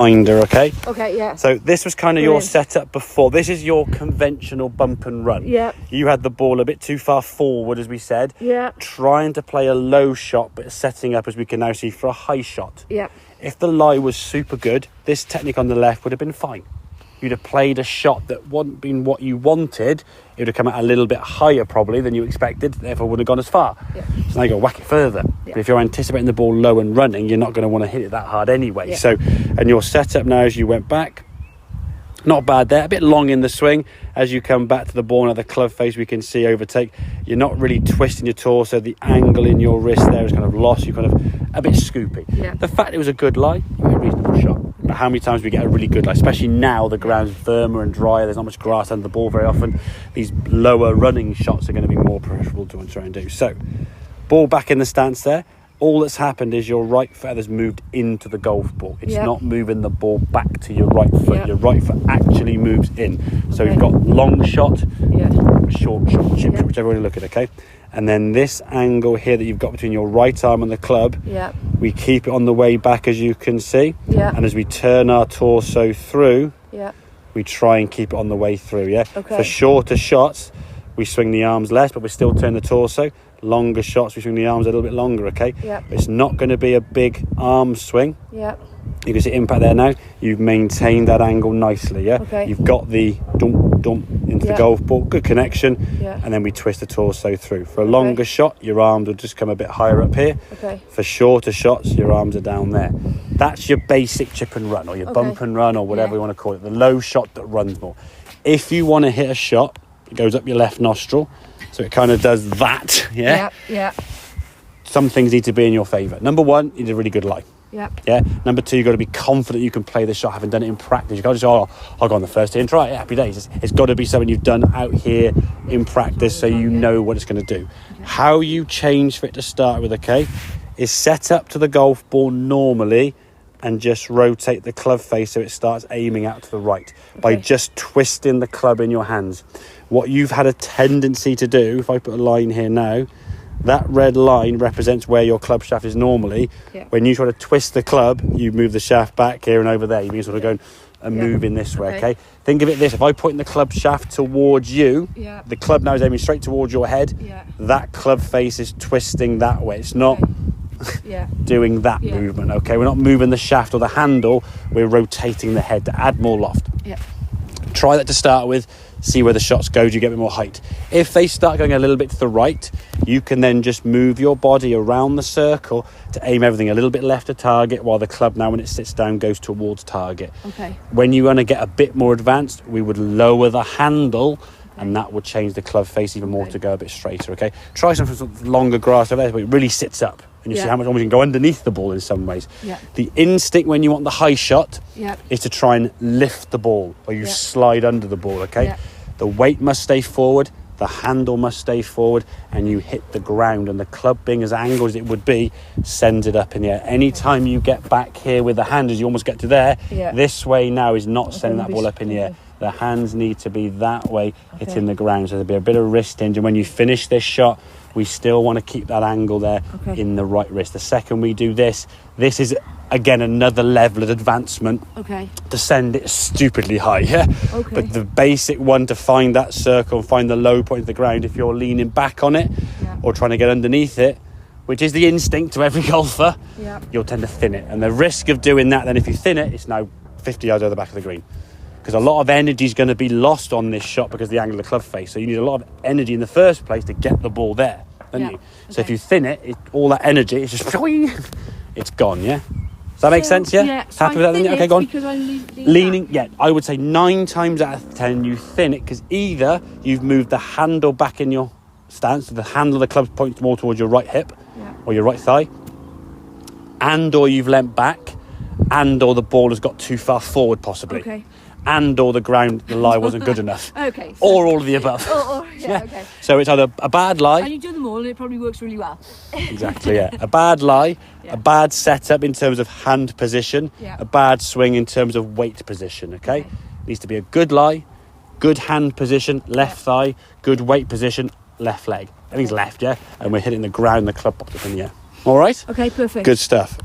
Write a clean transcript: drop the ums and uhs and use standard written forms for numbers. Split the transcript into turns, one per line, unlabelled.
reminder, okay?
Okay, yeah.
So this was kind of your setup before. This is your conventional bump and run.
Yeah.
You had the ball a bit too far forward, as we said.
Yeah.
Trying to play a low shot, but setting up, as we can now see, for a high shot.
Yeah.
If the lie was super good, this technique on the left would have been fine. You'd have played a shot that wouldn't been what you wanted. It would have come out a little bit higher probably than you expected, therefore wouldn't have gone as far.
Yeah.
So now you got to whack it further.
Yeah.
But if you're anticipating the ball low and running, you're not going to want to hit it that hard anyway.
Yeah.
So, and your setup now as you went back, not bad there. A bit long in the swing. As you come back to the ball, now the club face we can see overtake. You're not really twisting your torso. The angle in your wrist there is kind of lost. You're kind of a bit scoopy.
Yeah.
The fact it was a good lie, a reasonable shot. But how many times do we get a really good lie? Especially now the ground's firmer and drier. There's not much grass under the ball very often. These lower running shots are going to be more preferable to try and do. So, ball back in the stance there. All that's happened is your right foot has moved into the golf ball. It's not moving the ball back to your right foot.
Yep.
Your right foot actually moves in. So you've got long shot, short chip, whichever way you look at it, okay? And then this angle here that you've got between your right arm and the club, we keep it on the way back, as you can see. And as we turn our torso through, we try and keep it on the way through, For shorter shots, we swing the arms less, but we still turn the torso. Longer shots, we swing the arms a little bit longer, okay? It's not going to be a big arm swing. You can see impact there now. You've maintained that angle nicely, You've got the dump into the golf ball, good connection, and then we twist the torso through. For a longer shot, your arms will just come a bit higher up here. For shorter shots, your arms are down there. That's your basic chip and run, or your bump and run, or whatever you want to call it, the low shot that runs more. If you want to hit a shot, it goes up your left nostril, so it kind of does that, Some things need to be in your favour. Number one, you did a really good lie. Number two, you've got to be confident you can play the shot, having done it in practice. You can't just I'll go on the first day and try it. Happy days. It's got to be something you've done out here in practice, so you know what it's going to do. How you change for it to start with, is set up to the golf ball normally and just rotate the club face so it starts aiming out to the right by just twisting the club in your hands. What you've had a tendency to do, if I put a line here now, that red line represents where your club shaft is normally. When you try to twist the club, you move the shaft back here and over there. You mean sort of going and moving this way, okay? Think of it this, if I point the club shaft towards you, the club now is aiming straight towards your head. That club face is twisting that way. It's not doing that movement, okay? We're not moving the shaft or the handle, we're rotating the head to add more loft. Try that to start with, see where the shots go, do you get a bit more height? If they start going a little bit to the right, you can then just move your body around the circle to aim everything a little bit left of target, while the club now, when it sits down, goes towards target. When you want to get a bit more advanced, we would lower the handle, and that would change the club face even more to go a bit straighter, okay? Try some sort of longer grass over there, but it really sits up. And you see how much almost you can go underneath the ball in some ways. The instinct when you want the high shot is to try and lift the ball, or you slide under the ball, okay? The weight must stay forward, the handle must stay forward, and you hit the ground, and the club being as angled as it would be sends it up in the air. Anytime you get back here with the hand as you almost get to there, this way now is not sending that ball up in the air. The hands need to be that way, hitting the ground, so there'll be a bit of wrist hinge, and when you finish this shot, we still want to keep that angle there in the right wrist. The second we do this is again another level of advancement to send it stupidly high, but the basic one, to find that circle and find the low point of the ground, if you're leaning back on it or trying to get underneath it, which is the instinct to every golfer, you'll tend to thin it, and the risk of doing that, then if you thin it, it's now 50 yards over the back of the green, because a lot of energy is going to be lost on this shot because of the angle of the club face. So you need a lot of energy in the first place to get the ball there, don't you? So if you thin it, all that energy is just it's gone. Does that make sense?
So
Happy with that? Then? Okay, go on.
Because I'm
leaning. I would say 9 times out of 10 you thin it, because either you've moved the handle back in your stance, so the handle of the club points more towards your right hip or your right thigh, and or you've leant back, and or the ball has got too far forward possibly, and or the ground, the lie wasn't good enough, or all of the above. So it's either a bad lie,
and you do them all and it probably works really well.
Exactly, a bad lie, a bad setup in terms of hand position, a bad swing in terms of weight position, okay? Needs to be a good lie, good hand position, left thigh, good weight position, left leg. Everything's left, and we're hitting the ground, the club popped up in the air. All right?
Okay, perfect.
Good stuff.